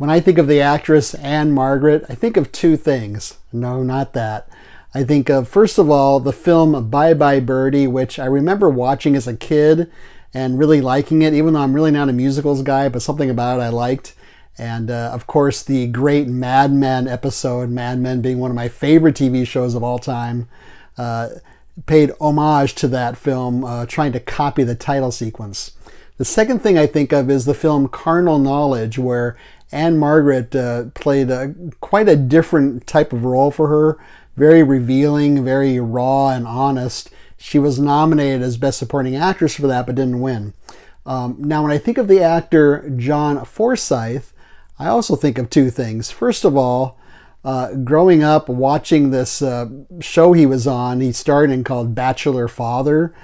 When I think of the actress Ann-Margret, I think of two things. No, not that. I think of, first of all, the film Bye Bye Birdie, which I remember watching as a kid and really liking it, even though I'm really not a musicals guy, but something about it I liked. And of course, the great Mad Men episode, Mad Men being one of my favorite TV shows of all time, paid homage to that film, trying to copy the title sequence. The second thing I think of is the film Carnal Knowledge, where Ann-Margret played quite a different type of role for her. Very revealing, very raw and honest. She was nominated as Best Supporting Actress for that, but didn't win. Now, when I think of the actor John Forsythe, I also think of two things. First of all, growing up watching this show he was on, he starred in called Bachelor Father,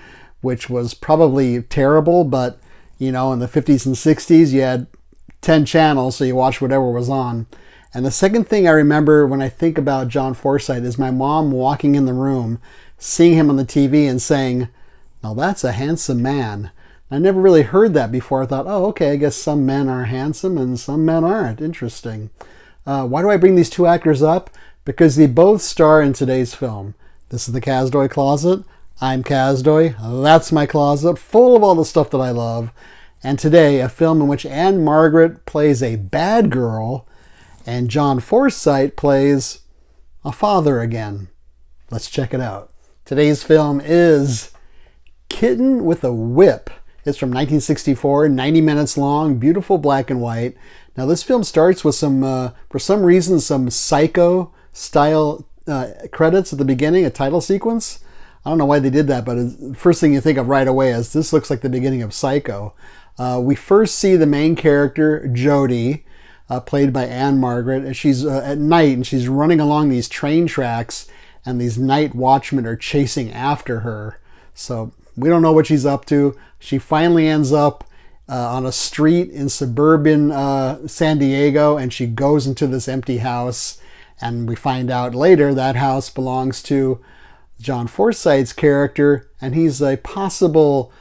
which was probably terrible, but in the 50s and 60s, you had 10 channels, so you watched whatever was on. And the second thing I remember when I think about John Forsythe is my mom walking in the room, seeing him on the TV and saying, "Now that's a handsome man." I never really heard that before. I thought, oh, okay, I guess some men are handsome and some men aren't. Interesting. Why do I bring these two actors up? Because they both star in today's film. This is the Kazdoy Closet. I'm Kazdoy. That's my closet, full of all the stuff that I love. And today, a film in which Ann-Margret plays a bad girl and John Forsythe plays a father again. Let's check it out. Today's film is Kitten with a Whip. It's from 1964, 90 minutes long, beautiful black and white. Now this film starts with for some reason, some Psycho style credits at the beginning, a title sequence. I don't know why they did that, but the first thing you think of right away is this looks like the beginning of Psycho. We first see the main character, Jody, played by Ann-Margret, and she's at night and she's running along these train tracks, and these night watchmen are chasing after her. So we don't know what she's up to. She finally ends up on a street in suburban San Diego, and she goes into this empty house, and we find out later that house belongs to John Forsythe's character, and he's a possible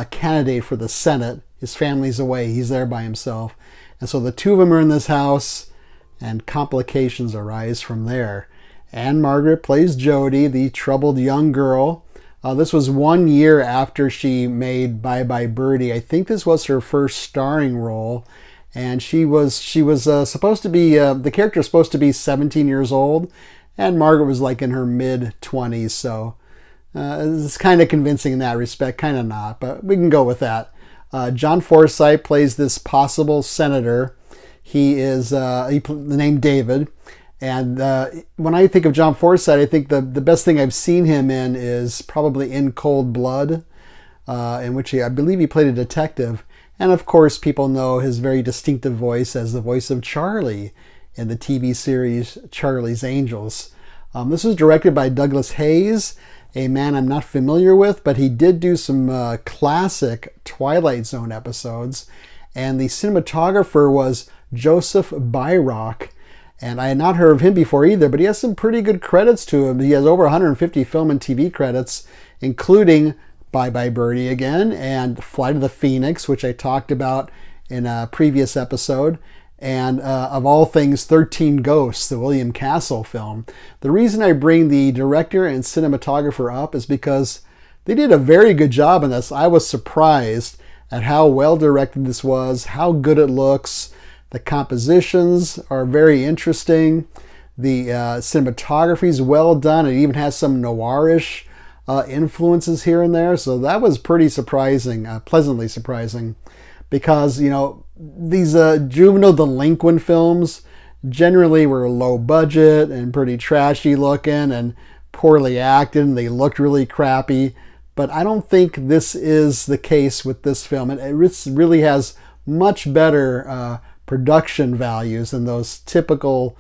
candidate for the Senate. His family's away. He's there by himself. And so the two of them are in this house, and complications arise from there. Ann-Margret plays Jody, the troubled young girl. This was 1 year after she made Bye Bye Birdie. I think this was her first starring role. And she was supposed to be, the character was supposed to be 17 years old. And Margaret was like in her mid-20s. So it's kind of convincing in that respect, kind of not. But we can go with that. John Forsythe plays this possible senator. He is the name David. And when I think of John Forsythe, I think the best thing I've seen him in is probably In Cold Blood, in which I believe he played a detective. And of course, people know his very distinctive voice as the voice of Charlie in the TV series Charlie's Angels. This was directed by Douglas Hayes, a man I'm not familiar with, but he did do some classic Twilight Zone episodes. And the cinematographer was Joseph Byrock. And I had not heard of him before either, but he has some pretty good credits to him. He has over 150 film and TV credits, including Bye Bye Birdie again, and Flight of the Phoenix, which I talked about in a previous episode, and of all things, 13 Ghosts, the William Castle film. The reason I bring the director and cinematographer up is because they did a very good job in this. I was surprised at how well directed this was, how good it looks. The compositions are very interesting. The cinematography is well done. It even has some noirish influences here and there. So that was pretty surprising, pleasantly surprising. Because, these juvenile delinquent films generally were low budget and pretty trashy looking and poorly acted, and they looked really crappy. But I don't think this is the case with this film. It really has much better production values than those typical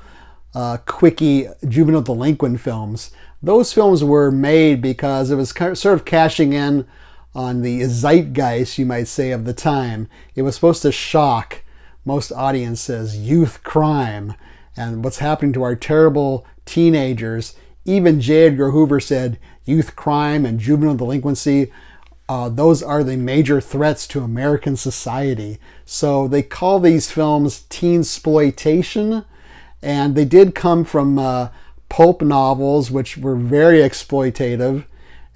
quickie juvenile delinquent films. Those films were made because it was sort of cashing in on the zeitgeist, you might say, of the time. It was supposed to shock most audiences, youth crime, and what's happening to our terrible teenagers. Even J. Edgar Hoover said youth crime and juvenile delinquency those are the major threats to American society. So they call these films teen-sploitation, and they did come from pulp novels, which were very exploitative.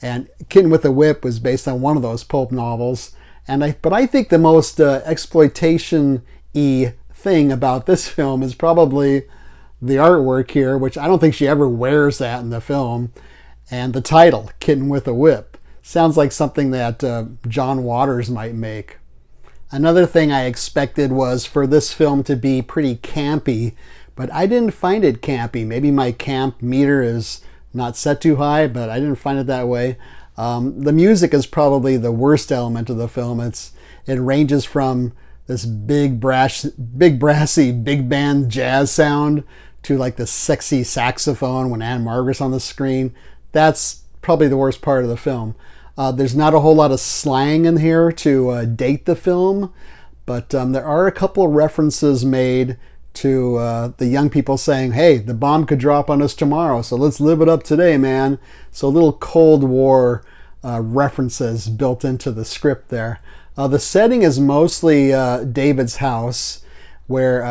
And Kitten with a Whip was based on one of those pulp novels. But I think the most exploitation-y thing about this film is probably the artwork here, which I don't think she ever wears that in the film. And the title, Kitten with a Whip, sounds like something that John Waters might make. Another thing I expected was for this film to be pretty campy, but I didn't find it campy. Maybe my camp meter is not set too high, but I didn't find it that way. The music is probably the worst element of the film. It ranges from this big brassy big band jazz sound to like the sexy saxophone when Ann-Margret's on the screen. That's probably the worst part of the film. There's not a whole lot of slang in here to date the film, but there are a couple of references made to the young people saying, hey, the bomb could drop on us tomorrow, so let's live it up today, man. So little Cold War references built into the script there. The setting is mostly David's house, where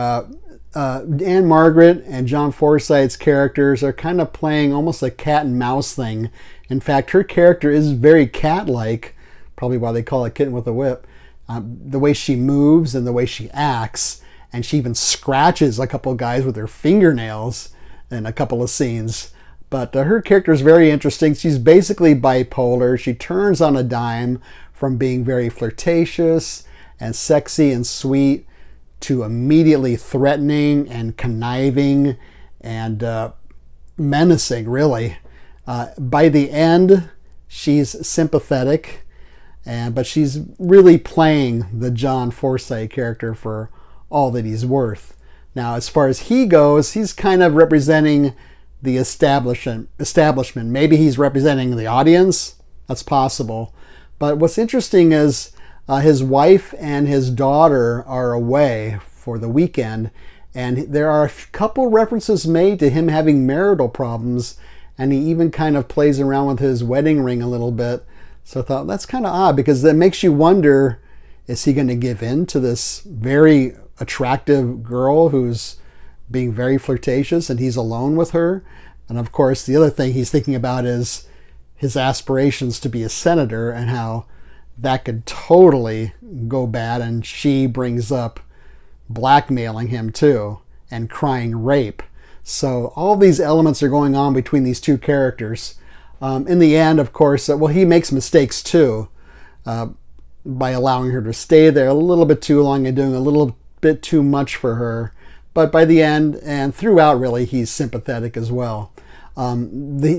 Ann-Margret and John Forsythe's characters are kind of playing almost a cat and mouse thing. In fact, her character is very cat-like, probably why they call it Kitten with a Whip. The way she moves and the way she acts, and she even scratches a couple of guys with her fingernails in a couple of scenes. But her character is very interesting. She's basically bipolar. She turns on a dime from being very flirtatious and sexy and sweet to immediately threatening and conniving and menacing, really. By the end, she's sympathetic, but she's really playing the John Forsythe character for all that he's worth. Now, as far as he goes, he's kind of representing the establishment. Maybe he's representing the audience. That's possible. But what's interesting is his wife and his daughter are away for the weekend, and there are a couple references made to him having marital problems, and he even kind of plays around with his wedding ring a little bit. So I thought that's kind of odd, because that makes you wonder, is he going to give in to this very attractive girl who's being very flirtatious and he's alone with her? And of course, the other thing he's thinking about is his aspirations to be a senator and how that could totally go bad. And she brings up blackmailing him too and crying rape. So all these elements are going on between these two characters. In the end, of course, he makes mistakes too by allowing her to stay there a little bit too long and doing a little bit too much for her. But by the end and throughout, really, he's sympathetic as well.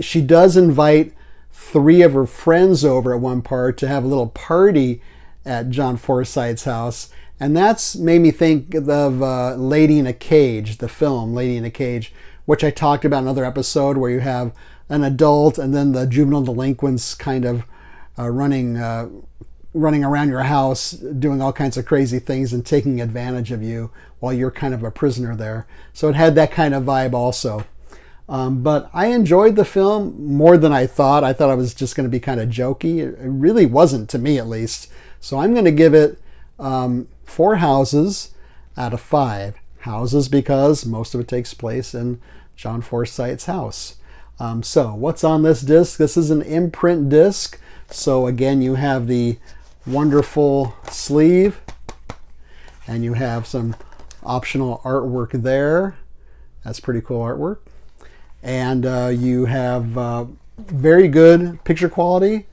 She does invite 3 of her friends over at one part to have a little party at John Forsythe's house. And that's made me think of Lady in a Cage, the film Lady in a Cage, which I talked about in another episode, where you have an adult and then the juvenile delinquents kind of running around your house, doing all kinds of crazy things and taking advantage of you while you're kind of a prisoner there. So it had that kind of vibe also. But I enjoyed the film more than I thought. I thought it was just going to be kind of jokey. It really wasn't, to me at least. So I'm going to give it 4 houses out of 5. Houses because most of it takes place in John Forsythe's house. So what's on this disc? This is an imprint disc. So again, you have the wonderful sleeve, and you have some optional artwork there. That's pretty cool artwork. And you have very good picture quality. A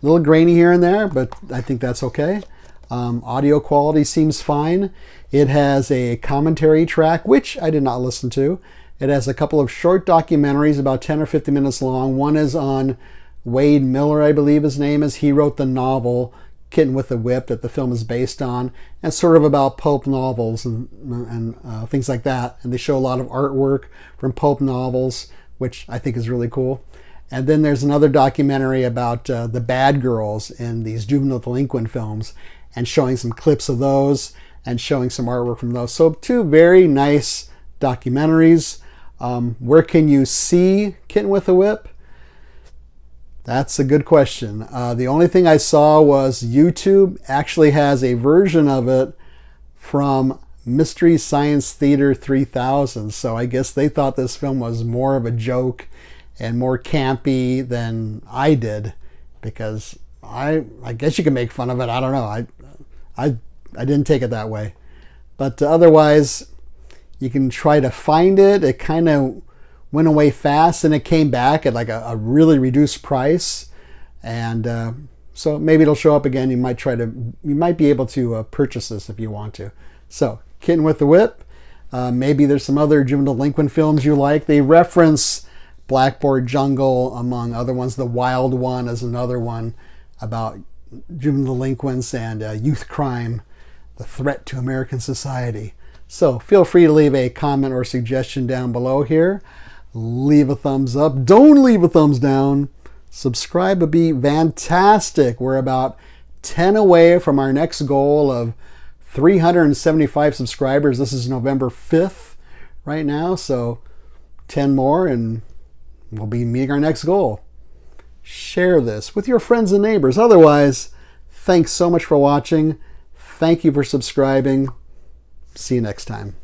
little grainy here and there, but I think that's okay. Audio quality seems fine. It has a commentary track, which I did not listen to. It has a couple of short documentaries, about 10 or 15 minutes long. One is on Wade Miller, I believe his name is. He wrote the novel Kitten with a Whip that the film is based on, and sort of about pulp novels and things like that. And they show a lot of artwork from pulp novels, which I think is really cool. And then there's another documentary about the bad girls in these juvenile delinquent films, and showing some clips of those and showing some artwork from those. So 2 very nice documentaries. Where can you see Kitten with a Whip? That's a good question. The only thing I saw was YouTube actually has a version of it from Mystery Science Theater 3000. So I guess they thought this film was more of a joke and more campy than I did, because I guess you can make fun of it. I don't know. I didn't take it that way. But otherwise, you can try to find it. It kind of went away fast, and it came back at like a really reduced price. And so maybe it'll show up again. You might be able to purchase this if you want to. So, Kitten with the Whip. Maybe there's some other juvenile delinquent films you like. They reference Blackboard Jungle among other ones. The Wild One is another one about juvenile delinquents and youth crime, the threat to American society. So feel free to leave a comment or suggestion down below here. Leave a thumbs up. Don't leave a thumbs down. Subscribe would be fantastic. We're about 10 away from our next goal of 375 subscribers. This is November 5th right now, so 10 more and we'll be meeting our next goal. Share this with your friends and neighbors. Otherwise, thanks so much for watching. Thank you for subscribing. See you next time.